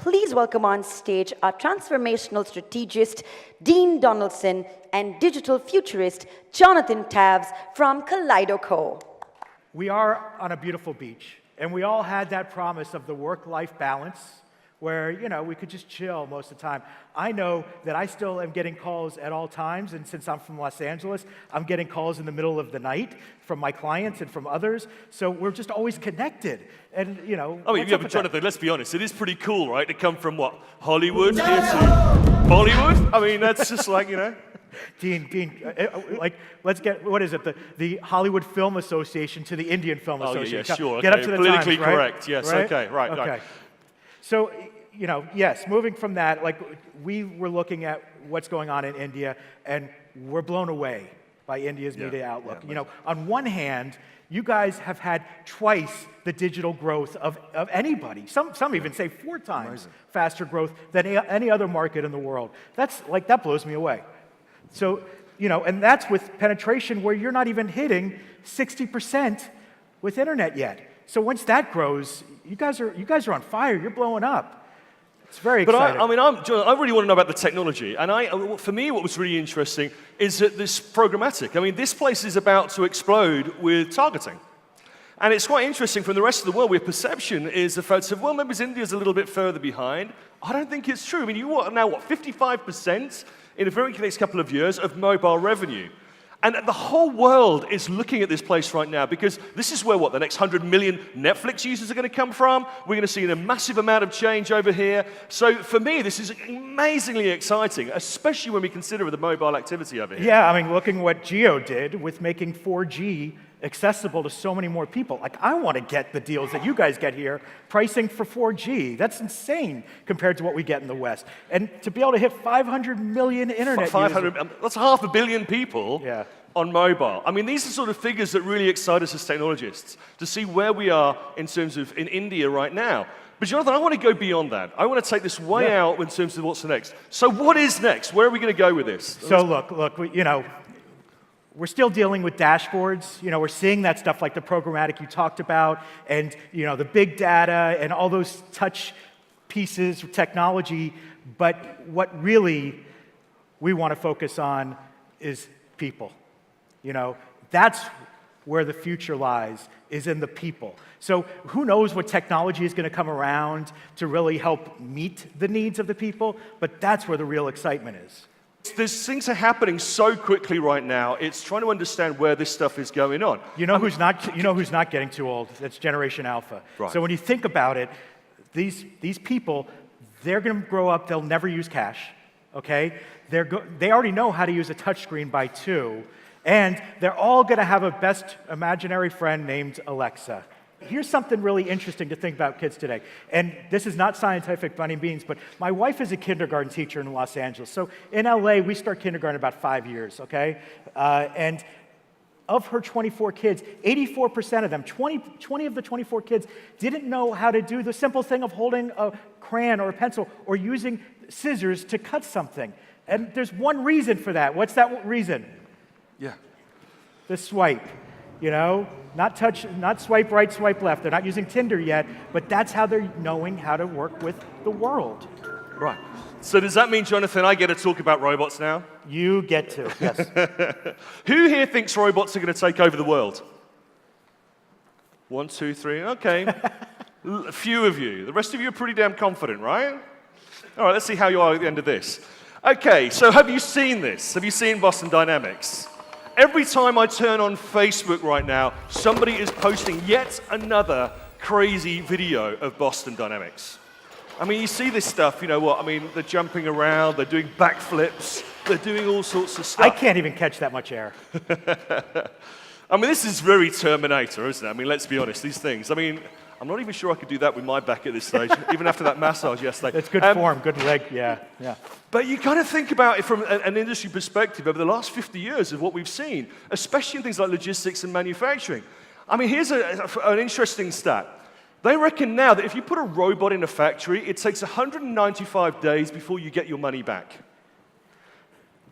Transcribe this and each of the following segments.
please welcome on stage our transformational strategist, Dean Donaldson, and digital futurist, Jonathan Tavss from Kaleido. We are on a beautiful beach, and we all had that promise of the work-life balance where, you know, we could just chill most of the time. I know that I still am getting calls at all times, and since I'm from Los Angeles, I'm getting calls in the middle of the night from my clients and from others, so we're just always connected. And, you know, I mean, yeah, but Jonathan, let's be honest, it is pretty cool, right, to come from, what, Hollywood here to Bollywood? I mean, that's just like, you know. Dean, like, let's get, what is it, the Hollywood Film Association to the Indian Film Association. Yeah, sure, Get okay. up to the Politically times, right? correct, yes, right? okay, right. Okay. Right. So, you know, yes, moving from that, like, we were looking at what's going on in India, and we're blown away by India's media outlook. You know, on one hand, you guys have had twice the digital growth of anybody. Some even say 4 times faster growth than any other market in the world. That's, like, that blows me away. So, you know, and that's with penetration where you're not even hitting 60% with internet yet. So once that grows, you guys are on fire. You're blowing up. It's very exciting. But I really want to know about the technology. And for me, what was really interesting is that this programmatic. I mean, this place is about to explode with targeting. And it's quite interesting from the rest of the world where perception is the fact of, well, maybe India's a little bit further behind. I don't think it's true. I mean, you are now, what, 55% in the very next couple of years of mobile revenue. And the whole world is looking at this place right now because this is where, what, the next 100 million Netflix users are going to come from. We're going to see a massive amount of change over here. So for me, this is amazingly exciting, especially when we consider the mobile activity over here. Yeah, I mean, looking what Geo did with making 4G accessible to so many more people. Like, I want to get the deals that you guys get here, pricing for 4G. That's insane compared to what we get in the West. And to be able to hit 500 million internet 500, users. that's 500 million people on mobile. I mean, these are sort of figures that really excite us as technologists, to see where we are in terms of in India right now. But Jonathan, I want to go beyond that. I want to take this way out in terms of what's next. So what is next? Where are we going to go with this? So look, you know, we're still dealing with dashboards. You know, we're seeing that stuff like the programmatic you talked about, and, you know, the big data and all those touch pieces of technology. But what really we want to focus on is people. You know, that's where the future lies, is in the people. So who knows what technology is going to come around to really help meet the needs of the people, but that's where the real excitement is. There's things are happening so quickly right now. It's trying to understand where this stuff is going on. You know who's not getting too old? That's Generation Alpha. Right. So when you think about it, these people, they're going to grow up. They'll never use cash. Okay? They already know how to use a touchscreen by 2, and they're all going to have a best imaginary friend named Alexa. Here's something really interesting to think about kids today. And this is not scientific by any means, but my wife is a kindergarten teacher in Los Angeles. So in LA, we start kindergarten about 5 years, okay? And of her 24 kids, 84% of them, 20 of the 24 kids, didn't know how to do the simple thing of holding a crayon or a pencil or using scissors to cut something. And there's one reason for that. What's that reason? Yeah. The swipe, you know? Not swipe right, swipe left. They're not using Tinder yet, but that's how they're knowing how to work with the world. Right. So does that mean, Jonathan, I get to talk about robots now? You get to, yes. Who here thinks robots are going to take over the world? 1, 2, 3, okay. A few of you. The rest of you are pretty damn confident, right? All right, let's see how you are at the end of this. Okay, so have you seen this? Have you seen Boston Dynamics? Every time I turn on Facebook right now, somebody is posting yet another crazy video of Boston Dynamics. I mean, you see this stuff, you know what? I mean, they're jumping around, they're doing backflips, they're doing all sorts of stuff. I can't even catch that much air. I mean, this is very Terminator, isn't it? I mean, let's be honest, these things. I mean, I'm not even sure I could do that with my back at this stage, even after that massage yesterday. It's good form, good leg, yeah. But you kind of think about it from an industry perspective over the last 50 years of what we've seen, especially in things like logistics and manufacturing. I mean, here's an interesting stat. They reckon now that if you put a robot in a factory, it takes 195 days before you get your money back.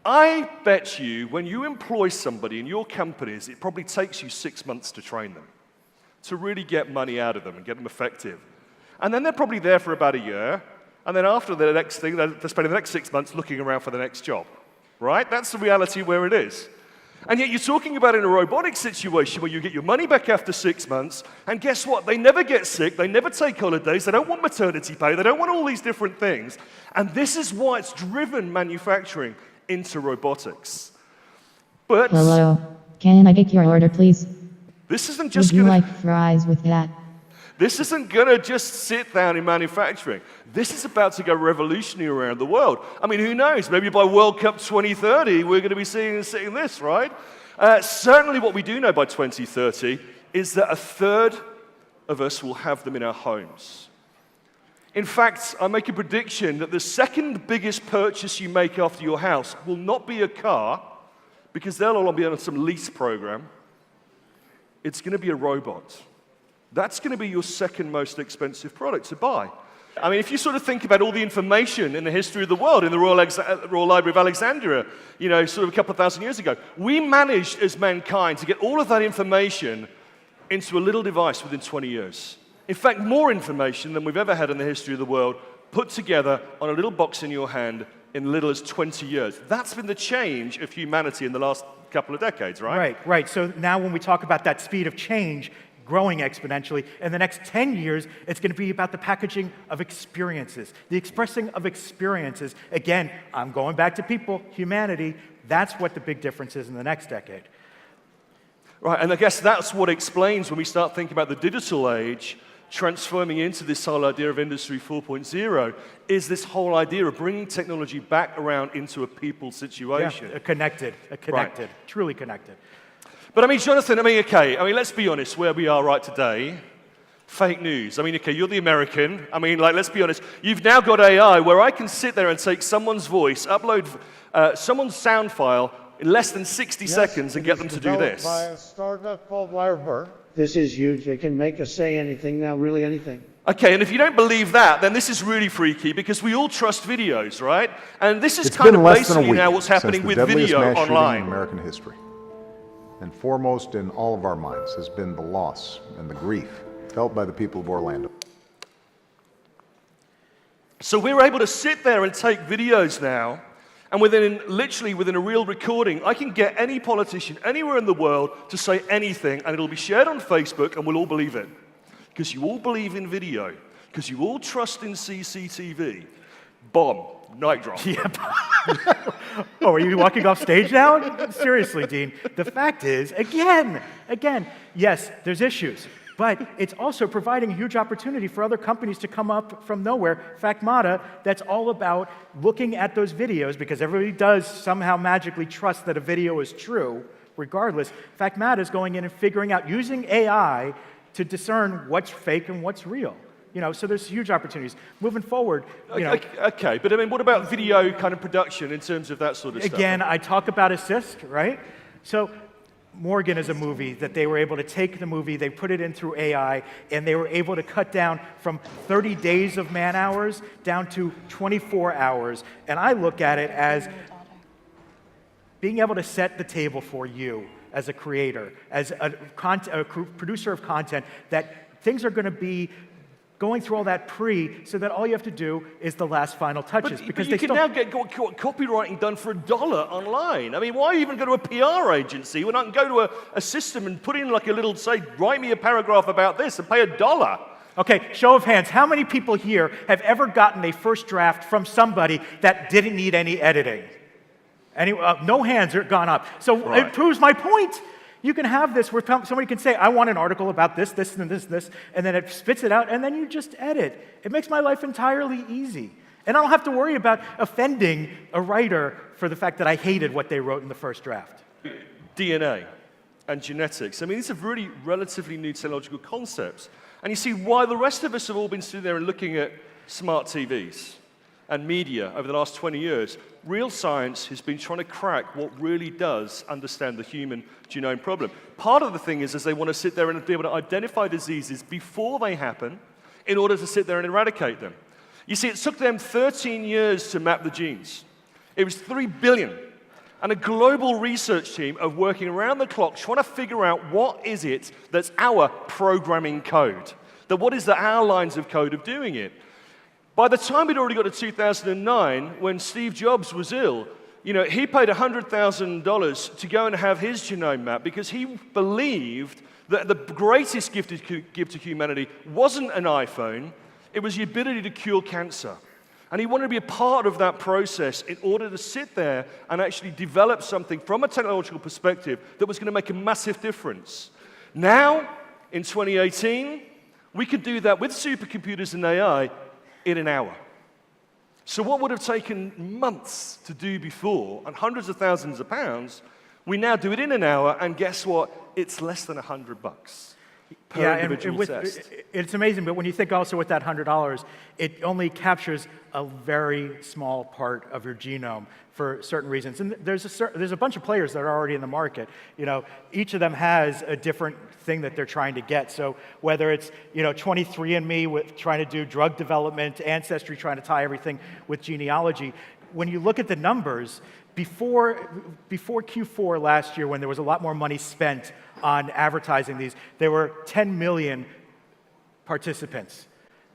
I bet you when you employ somebody in your companies, it probably takes you 6 months to train them, to really get money out of them and get them effective. And then they're probably there for about a year, And then after the next thing, they're spending the next 6 months looking around for the next job, right? That's the reality where it is. And yet you're talking about in a robotic situation where you get your money back after 6 months, and guess what? They never get sick, they never take holidays, they don't want maternity pay, they don't want all these different things. And this is why it's driven manufacturing into robotics. But Hello, can I get your order, please? this isn't just Would you going to... like fries with that? This isn't going to just sit down in manufacturing. This is about to go revolutionary around the world. I mean, who knows? Maybe by World Cup 2030, we're going to be seeing this, right? Certainly what we do know by 2030 is that a third of us will have them in our homes. In fact, I make a prediction that the second biggest purchase you make after your house will not be a car, because they'll all be on some lease program. It's going to be a robot. That's going to be your second most expensive product to buy. I mean, if you sort of think about all the information in the history of the world, in the Royal Library of Alexandria, you know, sort of a couple of thousand years ago, we managed as mankind to get all of that information into a little device within 20 years. In fact, more information than we've ever had in the history of the world put together on a little box in your hand in little as 20 years. That's been the change of humanity in the last couple of decades, right? Right. So now when we talk about that speed of change growing exponentially, in the next 10 years, it's going to be about the packaging of experiences, the expressing of experiences. Again, I'm going back to people, humanity. That's what the big difference is in the next decade. Right, and I guess that's what explains when we start thinking about the digital age transforming into this whole idea of Industry 4.0, is this whole idea of bringing technology back around into a people situation. Yeah, connected, Right. Truly connected. But I mean, Jonathan, let's be honest, where we are right today, fake news. I mean, okay, you're the American. I mean, like, let's be honest. You've now got AI where I can sit there and take someone's voice, upload someone's sound file in less than 60 seconds and get them to do this. By a startup called Wirebird. This is huge. They can make us say anything now, really anything. Okay, and if you don't believe that, then this is really freaky because we all trust videos, right? And this is It's kind been of less than a basically week now what's happening since the with deadliest video mass shooting online. in American history. And foremost in all of our minds has been the loss and the grief felt by the people of Orlando. So we're able to sit there and take videos now, and literally within a real recording, I can get any politician anywhere in the world to say anything, and it'll be shared on Facebook, and we'll all believe it. Because you all believe in video, because you all trust in CCTV. Bomb. Night drop. Yep. Oh, are you walking off stage now? Seriously, Dean. The fact is, again, yes, there's issues, but it's also providing a huge opportunity for other companies to come up from nowhere. Factmata, that's all about looking at those videos, because everybody does somehow magically trust that a video is true, regardless. Factmata is going in and figuring out, using AI to discern what's fake and what's real. You know, so there's huge opportunities. Moving forward, you know. Okay, but I mean, what about video kind of production in terms of that sort of stuff? Again, I talk about assist, right? So Morgan is a movie that they were able to take the movie, they put it in through AI, and they were able to cut down from 30 days of man hours down to 24 hours. And I look at it as being able to set the table for you as a creator, as a producer of content, that things are going to be going through all that so that all you have to do is the last final touches. But you can now get copywriting done for $1 online. I mean, why even go to a PR agency when I can go to a system and put in like a little, say, write me a paragraph about this and pay $1? Okay, show of hands. How many people here have ever gotten a first draft from somebody that didn't need any editing? No hands are gone up. So Right. It proves my point. You can have this where somebody can say, I want an article about this, this, and this, and then it spits it out, and then you just edit. It makes my life entirely easy. And I don't have to worry about offending a writer for the fact that I hated what they wrote in the first draft. DNA and genetics. I mean, these are really relatively new technological concepts. And you see why the rest of us have all been sitting there and looking at smart TVs and media over the last 20 years. Real science has been trying to crack what really does understand the human genome problem. Part of the thing is they want to sit there and be able to identify diseases before they happen in order to sit there and eradicate them. You see, it took them 13 years to map the genes. It was 3 billion. And a global research team are working around the clock trying to figure out what is it that's our programming code. What is our lines of code of doing it. By the time we'd already got to 2009, when Steve Jobs was ill, he paid $100,000 to go and have his genome mapped because he believed that the greatest gift to humanity wasn't an iPhone, it was the ability to cure cancer. And he wanted to be a part of that process in order to sit there and actually develop something from a technological perspective that was going to make a massive difference. Now, in 2018, we could do that with supercomputers and AI in an hour. So what would have taken months to do before, and hundreds of thousands of pounds, we now do it in an hour, and guess what? It's less than $100 per individual test. It's amazing, but when you think also with that $100, it only captures a very small part of your genome for certain reasons. And there's a bunch of players that are already in the market. Each of them has a different thing that they're trying to get. So whether it's 23andMe with trying to do drug development, Ancestry trying to tie everything with genealogy, when you look at the numbers, before Q4 last year, when there was a lot more money spent on advertising these, there were 10 million participants.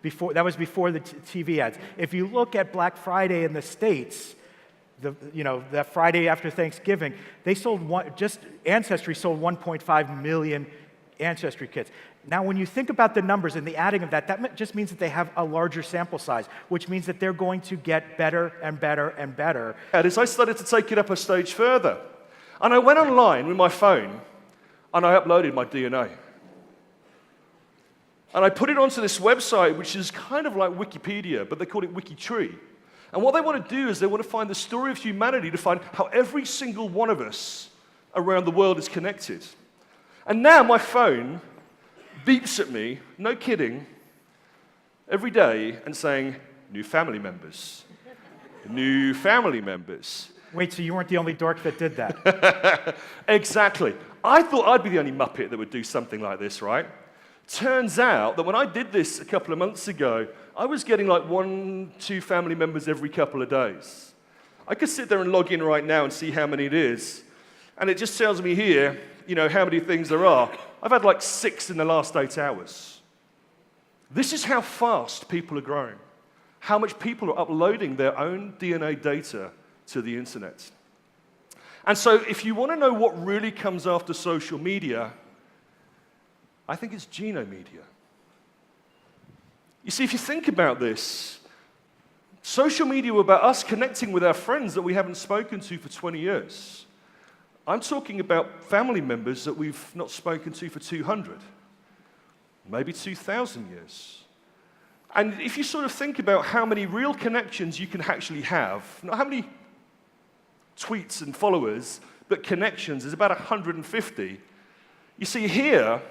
That was before the TV ads. If you look at Black Friday in the States, that Friday after Thanksgiving, just Ancestry sold 1.5 million Ancestry kits. Now, when you think about the numbers and the adding of that just means that they have a larger sample size, which means that they're going to get better and better and better. As I started to take it up a stage further, and I went online with my phone, and I uploaded my DNA. And I put it onto this website, which is kind of like Wikipedia, but they call it WikiTree. And what they want to do is they want to find the story of humanity, to find how every single one of us around the world is connected. And now my phone beeps at me, no kidding, every day and saying, new family members, new family members. Wait, so you weren't the only dork that did that? Exactly. I thought I'd be the only Muppet that would do something like this, right? Turns out that when I did this a couple of months ago, I was getting like 1-2 family members every couple of days. I could sit there and log in right now and see how many it is. And it just tells me here, how many things there are. I've had like 6 in the last 8 hours. This is how fast people are growing. How much people are uploading their own DNA data to the internet. And so if you want to know what really comes after social media, I think it's genome media. You see, if you think about this, social media were about us connecting with our friends that we haven't spoken to for 20 years. I'm talking about family members that we've not spoken to for 200, maybe 2,000 years. And if you sort of think about how many real connections you can actually have, not how many tweets and followers, but connections, is about 150. You see here,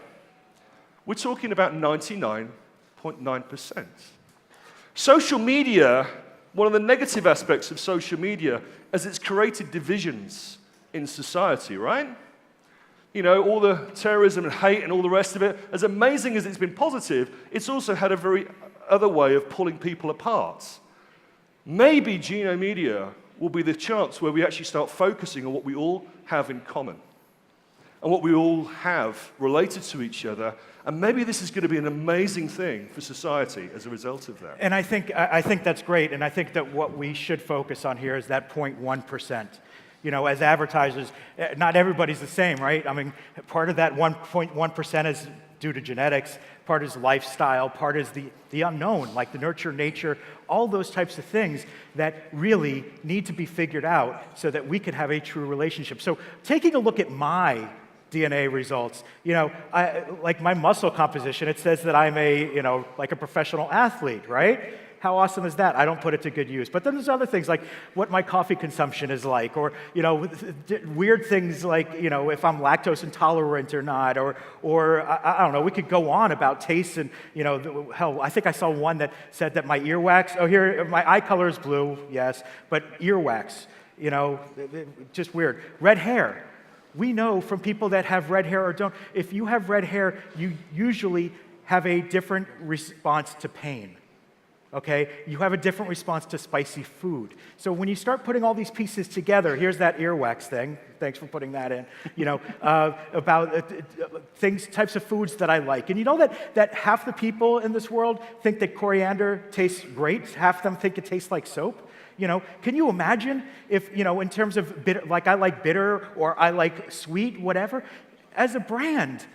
we're talking about 99.9%. Social media, one of the negative aspects of social media is it's created divisions in society, right? All the terrorism and hate and all the rest of it, as amazing as it's been positive, it's also had a very other way of pulling people apart. Maybe genome media will be the chance where we actually start focusing on what we all have in common and what we all have related to each other. And maybe this is going to be an amazing thing for society as a result of that. And I think that's great. And I think that what we should focus on here is that 0.1%. As advertisers, not everybody's the same, right? I mean, part of that 1.1% is due to genetics, part is lifestyle, part is the unknown, like the nurture, nature, all those types of things that really need to be figured out so that we can have a true relationship. So taking a look at my DNA results, like my muscle composition, it says that I'm like a professional athlete, right? How awesome is that? I don't put it to good use. But then there's other things like what my coffee consumption is like, or weird things like if I'm lactose intolerant or not, or I don't know. We could go on about taste and hell. I think I saw one that said that my earwax. Oh, here my eye color is blue, yes, but earwax. Just weird. Red hair. We know from people that have red hair or don't. If you have red hair, you usually have a different response to pain. okay? You have a different response to spicy food. So when you start putting all these pieces together, here's that earwax thing. Thanks for putting that in. You know, about types of foods that I like. And you know that half the people in this world think that coriander tastes great. Half of them think it tastes like soap. You know, can you imagine if, you know, in terms of bitter, like I like bitter or I like sweet, whatever, as a brand,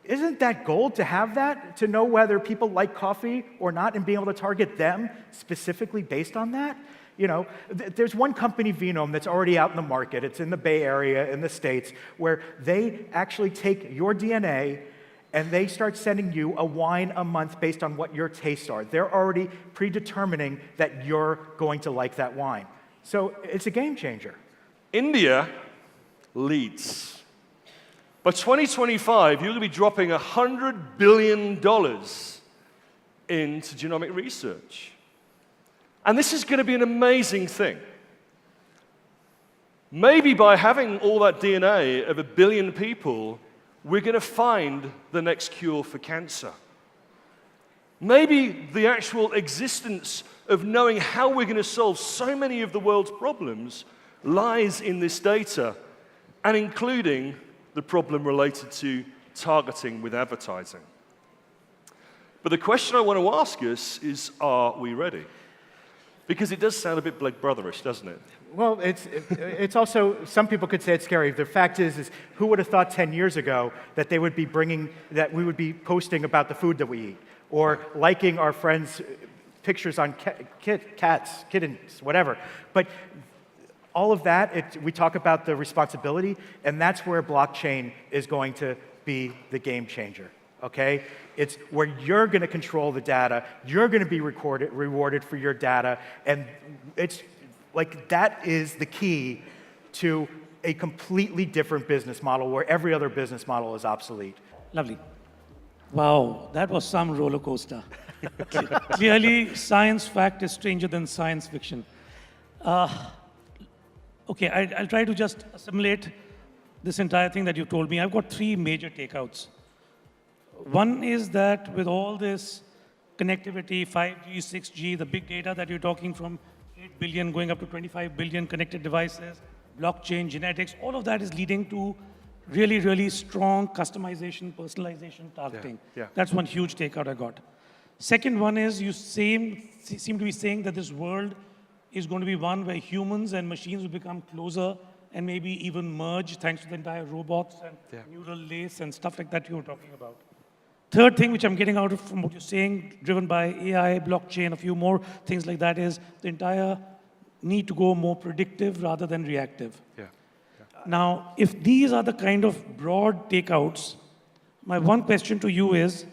isn't that gold to have that? To know whether people like coffee or not and being able to target them specifically based on that? You know, there's one company, Vinome, that's already out in the market. It's in the Bay Area in the States, where they actually take your DNA and they start sending you a wine a month based on what your tastes are. They're already predetermining that you're going to like that wine. So it's a game changer. India leads. By 2025, you're going to be dropping $100 billion into genomic research. And this is going to be an amazing thing. Maybe by having all that DNA of 1 billion people, we're going to find the next cure for cancer. Maybe the actual existence of knowing how we're going to solve so many of the world's problems lies in this data, and including the problem related to targeting with advertising. But the question I want to ask us is, are we ready? Because it does sound a bit Big Brotherish, doesn't it? Well, it's also, some people could say it's scary. The fact is who would have thought 10 years ago that they would be that we would be posting about the food that we eat, or liking our friends' pictures on cats, kittens, whatever. But all of that, we talk about the responsibility, and that's where blockchain is going to be the game changer, okay? It's where you're going to control the data, you're going to be rewarded for your data, and it's like that is the key to a completely different business model where every other business model is obsolete. Lovely. Wow, that was some roller coaster. Clearly, science fact is stranger than science fiction. Okay, I'll try to just assimilate this entire thing that you told me. I've got 3 major takeouts. One is that with all this connectivity, 5G, 6G, the big data that you're talking from 8 billion going up to 25 billion connected devices, blockchain, genetics, all of that is leading to really, really strong customization, personalization, targeting. Yeah. That's one huge takeout I got. Second one is you seem to be saying that this world is going to be one where humans and machines will become closer and maybe even merge thanks to the entire robots and neural lace and stuff like that you were talking about. Third thing which I'm getting out of from what you're saying, driven by AI, blockchain, a few more things like that, is the entire need to go more predictive rather than reactive. Now, if these are the kind of broad takeouts, my one question to you is,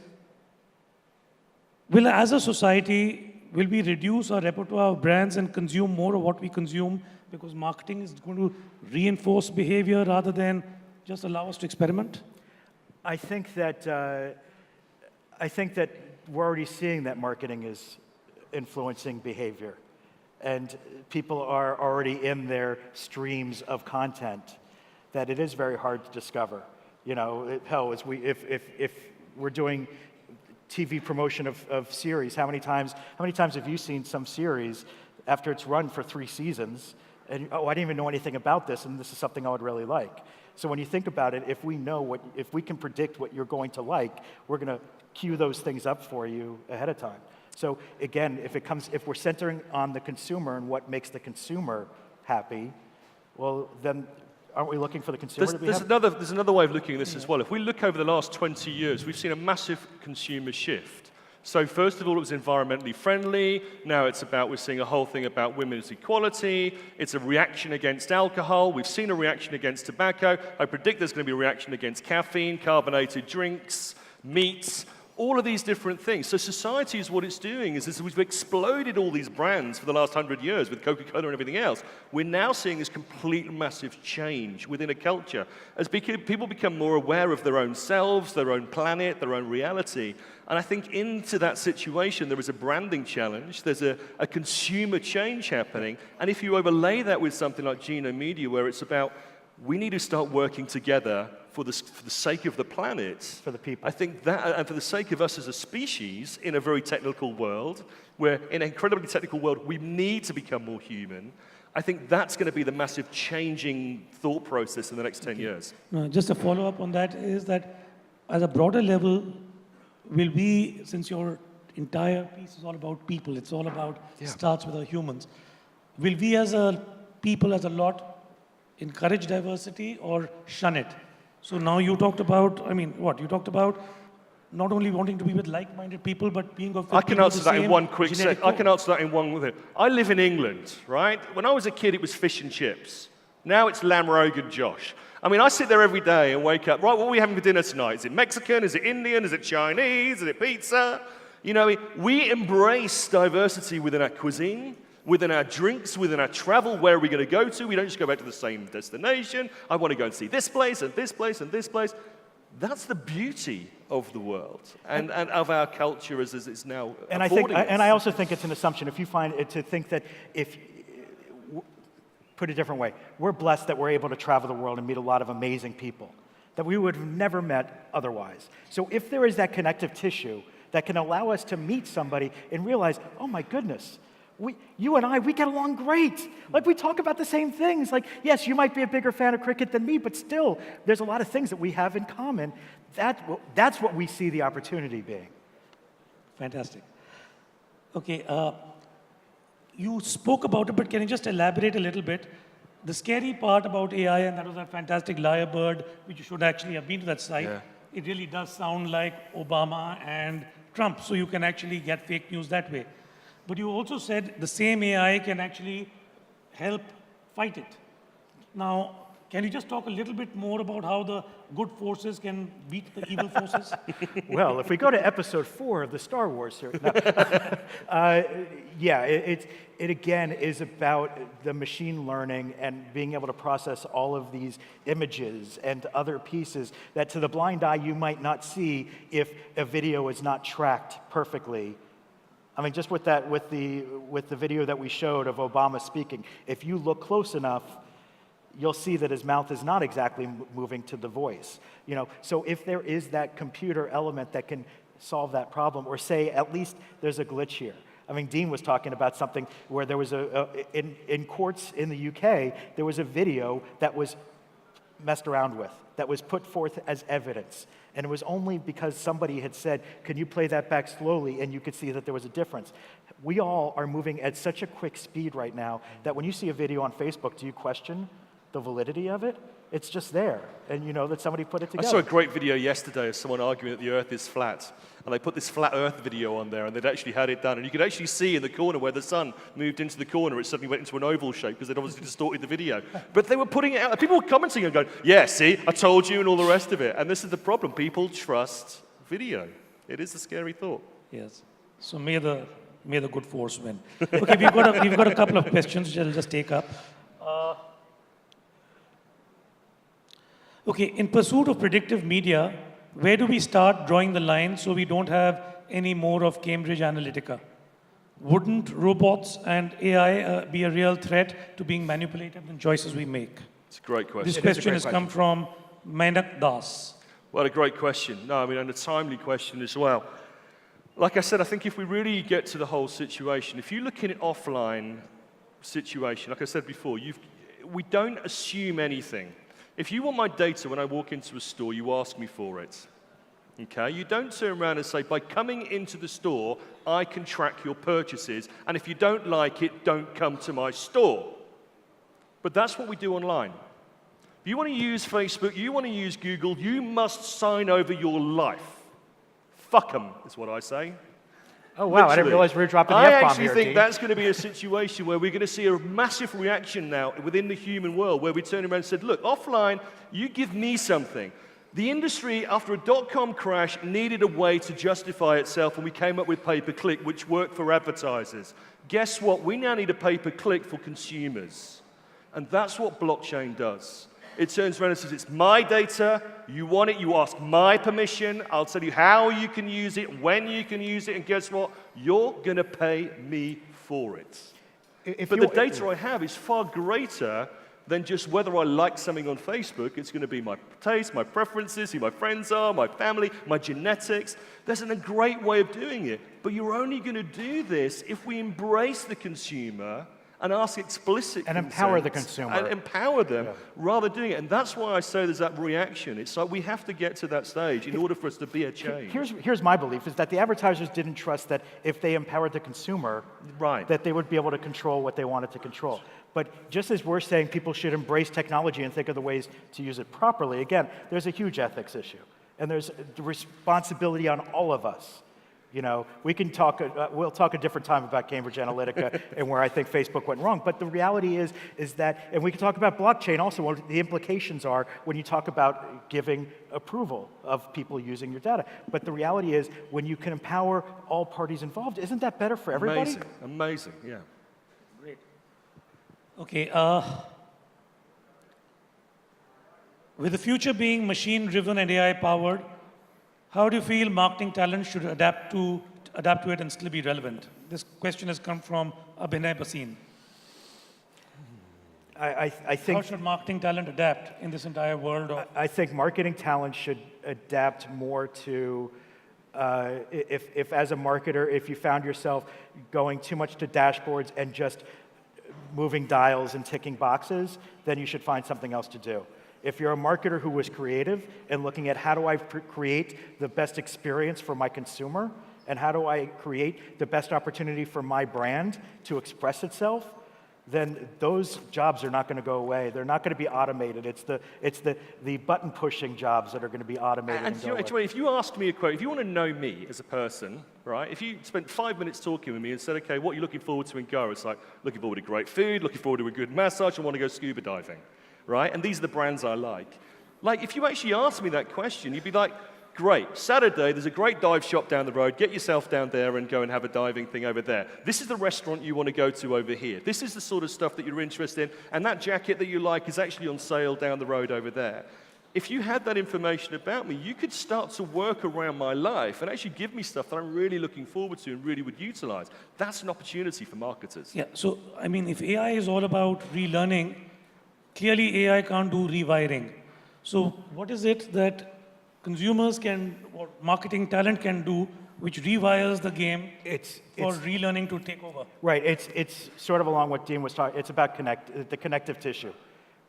as a society, will we reduce our repertoire of brands and consume more of what we consume because marketing is going to reinforce behavior rather than just allow us to experiment? I think that we're already seeing that marketing is influencing behavior, and people are already in their streams of content that it is very hard to discover. You know, hell, if we're doing TV promotion of series, how many times have you seen some series after it's run for 3 seasons and, oh, I didn't even know anything about this, and this is something I would really like. So when you think about it, if we can predict what you're going to like, we're going to queue those things up for you ahead of time. So again, if we're centering on the consumer and what makes the consumer happy, well, then aren't we looking for the consumer to be happy? There's another way of looking at this as well. If we look over the last 20 years, we've seen a massive consumer shift. So first of all, it was environmentally friendly. Now we're seeing a whole thing about women's equality. It's a reaction against alcohol. We've seen a reaction against tobacco. I predict there's going to be a reaction against caffeine, carbonated drinks, meats, all of these different things. So society is what it's doing is we've exploded all these brands for the last 100 years with Coca-Cola and everything else. We're now seeing this complete massive change within a culture as people become more aware of their own selves, their own planet, their own reality. And I think into that situation, there is a branding challenge, there's a consumer change happening, and if you overlay that with something like Genome Media, where it's about we need to start working together for the sake of the planet. For the people. I think that, and for the sake of us as a species in a very technical world, where in an incredibly technical world, we need to become more human. I think that's going to be the massive changing thought process in the next 10 years. Just a follow-up on that is that at a broader level, will we, since your entire piece is all about people, it's all about, starts with our humans, will we as a people, as a lot, encourage diversity or shun it? So now you talked about, you talked about not only wanting to be with like-minded people, but being of I can answer that in one quick genetic I can answer that in one with it. I live in England, right? When I was a kid, it was fish and chips. Now it's lamb rogan Josh. I sit there every day and wake up, right, what are we having for dinner tonight? Is it Mexican? Is it Indian? Is it Chinese? Is it pizza? We embrace diversity within our cuisine, within our drinks, within our travel. Where are we going to go to? We don't just go back to the same destination. I want to go and see this place and this place and this place. That's the beauty of the world and of our culture as it's now. And I also think it's an assumption. If you find it to think that put it a different way, we're blessed that we're able to travel the world and meet a lot of amazing people that we would have never met otherwise. So if there is that connective tissue that can allow us to meet somebody and realize, oh my goodness, you and I, we get along great. Like, we talk about the same things. Like, yes, you might be a bigger fan of cricket than me, but still, there's a lot of things that we have in common. That's what we see the opportunity being. Fantastic. Okay, you spoke about it, but can you just elaborate a little bit? The scary part about AI, and that was that fantastic Lyrebird, which you should actually have been to that site. Yeah. It really does sound like Obama and Trump, so you can actually get fake news that way. But you also said the same AI can actually help fight it. Now, can you just talk a little bit more about how the good forces can beat the evil forces? Well, if we go to episode 4 of the Star Wars series, it again is about the machine learning and being able to process all of these images and other pieces that to the blind eye you might not see if a video is not tracked perfectly. Just with the video that we showed of Obama speaking, if you look close enough, you'll see that his mouth is not exactly moving to the voice. So if there is that computer element that can solve that problem, or say at least there's a glitch here. Dean was talking about something where there was in courts in the UK, there was a video that was messed around with, that was put forth as evidence. And it was only because somebody had said, can you play that back slowly? And you could see that there was a difference. We all are moving at such a quick speed right now that when you see a video on Facebook, do you question the validity of it? It's just there, and you know that somebody put it together. I saw a great video yesterday of someone arguing that the Earth is flat, and they put this flat Earth video on there, and they'd actually had it done, and you could actually see in the corner where the sun moved into the corner, it suddenly went into an oval shape because they'd obviously distorted the video. But they were putting it out, people were commenting and going, yeah, see, I told you, and all the rest of it. And this is the problem, people trust video. It is a scary thought. Yes. So may the good force win. Okay, we've got a couple of questions which I'll just take up. Okay, in pursuit of predictive media, where do we start drawing the line so we don't have any more of Cambridge Analytica? Wouldn't robots and AI be a real threat to being manipulated in choices we make? It's a great question. This question has come from Menak Das. Well, a great question. No, and a timely question as well. Like I said, I think if we really get to the whole situation, if you look at an offline situation, like I said before, we don't assume anything. If you want my data when I walk into a store, you ask me for it. Okay? You don't turn around and say, by coming into the store, I can track your purchases, and if you don't like it, don't come to my store. But that's what we do online. If you want to use Facebook, you want to use Google, you must sign over your life. Fuck them, is what I say. Oh, wow, literally. I didn't realize we were dropping the F-bomb here, I actually think Dean. that's going to be a situation where we're going to see a massive reaction now within the human world, where we turn around and said, look, offline, you give me something. The industry, after a dot-com crash, needed a way to justify itself, and we came up with pay-per-click, which worked for advertisers. Guess what? We now need a pay-per-click for consumers. And that's what blockchain does. It turns around and says, it's my data, you want it, you ask my permission, I'll tell you how you can use it, when you can use it, and guess what? You're going to pay me for it. But the data I have is far greater than just whether I like something on Facebook. It's going to be my taste, my preferences, who my friends are, my family, my genetics. There's a great way of doing it. But you're only going to do this if we embrace the consumer and ask explicit And consent. empower the consumer. And empower them rather than doing it. And that's why I say there's that reaction. It's like we have to get to that stage in order for us to be a change. Here's my belief, is that the advertisers didn't trust that if they empowered the consumer, that they would be able to control what they wanted to control. But just as we're saying people should embrace technology and think of the ways to use it properly, again, there's a huge ethics issue. And there's the responsibility on all of us. You know, we can talk, we'll talk a different time about Cambridge Analytica and where I think Facebook went wrong. But the reality is that, and we can talk about blockchain also, what the implications are when you talk about giving approval of people using your data. But the reality is, when you can empower all parties involved, isn't that better for everybody? Amazing, amazing, yeah. Great. Okay, with the future being machine-driven and AI-powered, how do you feel marketing talent should adapt to it and still be relevant? This question has come from Abhinay Basin. I think, how should marketing talent adapt in this entire world of... I think marketing talent should adapt more to, if as a marketer, if you found yourself going too much to dashboards and just moving dials and ticking boxes, then you should find something else to do. If you're a marketer who was creative and looking at how do I create the best experience for my consumer, and how do I create the best opportunity for my brand to express itself, then those jobs are not going to go away. They're not going to be automated. It's the button pushing jobs that are going to be automated. And if you ask me a question, if you want to know me as a person, right? If you spent 5 minutes talking with me and said, okay, what are you looking forward to in Goa? It's like, looking forward to great food, looking forward to a good massage, I want to go scuba diving. Right? And these are the brands I like. Like, if you actually asked me that question, you'd be like, great, Saturday, there's a great dive shop down the road, get yourself down there and go and have a diving thing over there. This is the restaurant you want to go to over here. This is the sort of stuff that you're interested in, and that jacket that you like is actually on sale down the road over there. If you had that information about me, you could start to work around my life and actually give me stuff that I'm really looking forward to and really would utilize. That's an opportunity for marketers. Yeah, so, I mean, if AI is all about relearning, clearly, AI can't do rewiring. So what is it that consumers can, or marketing talent can do, which rewires the game for relearning to take over? Right, it's sort of along what Dean was talking, it's about the connective tissue,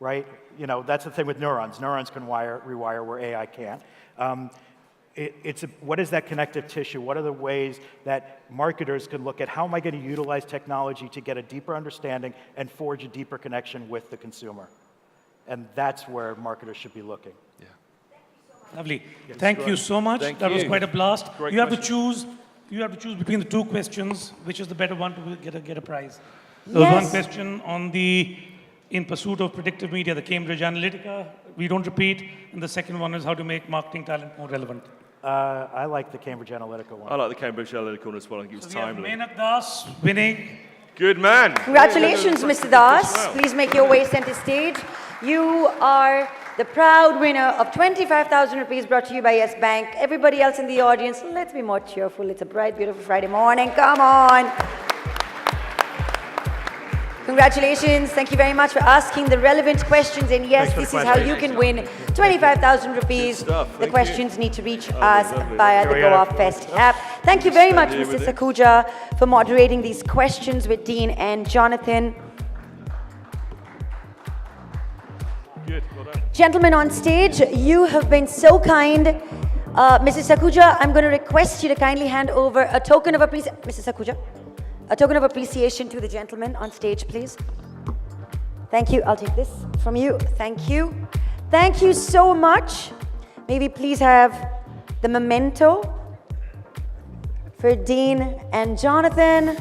right? You know, that's the thing with neurons. Neurons can rewire where AI can't. What is that connective tissue? What are the ways that marketers can look at how am I going to utilize technology to get a deeper understanding and forge a deeper connection with the consumer? And that's where marketers should be looking. Yeah. Lovely. Thank you so much. That was quite a blast. Great you have to choose between the two questions, which is the better one to get a prize. There was one question on the In Pursuit of Predictive Media, the Cambridge Analytica. We don't repeat. And the second one is how to make marketing talent more relevant. I like the Cambridge Analytica one. I like the Cambridge Analytica one as well. I think it was timely. Menak Das winning. Good man. Congratulations, Mr. Das. Please make your way center stage. You are the proud winner of 25,000 rupees brought to you by Yes Bank. Everybody else in the audience, let's be more cheerful. It's a bright, beautiful Friday morning. Come on. Congratulations. Thank you very much for asking the relevant questions. And yes, this is how you can win 25,000 rupees. The questions need to reach us via the GoaFest app. Thank you very much, Mr. Sakuja, for moderating these questions with Dean and Jonathan. Good. Well done. Gentlemen on stage, you have been so kind. Mrs. Sakuja, I'm going to request you to kindly hand over a token of appreciation. Mrs. Sakuja, a token of appreciation to the gentleman on stage, please. Thank you. I'll take this from you. Thank you. Thank you so much. Maybe please have the memento for Dean and Jonathan.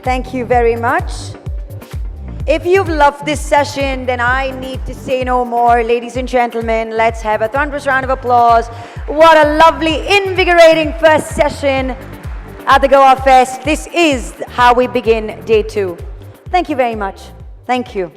Thank you very much. If you've loved this session, then I need to say no more. Ladies and gentlemen, let's have a thunderous round of applause. What a lovely, invigorating first session at the GoaFest. This is how we begin day 2. Thank you very much. Thank you.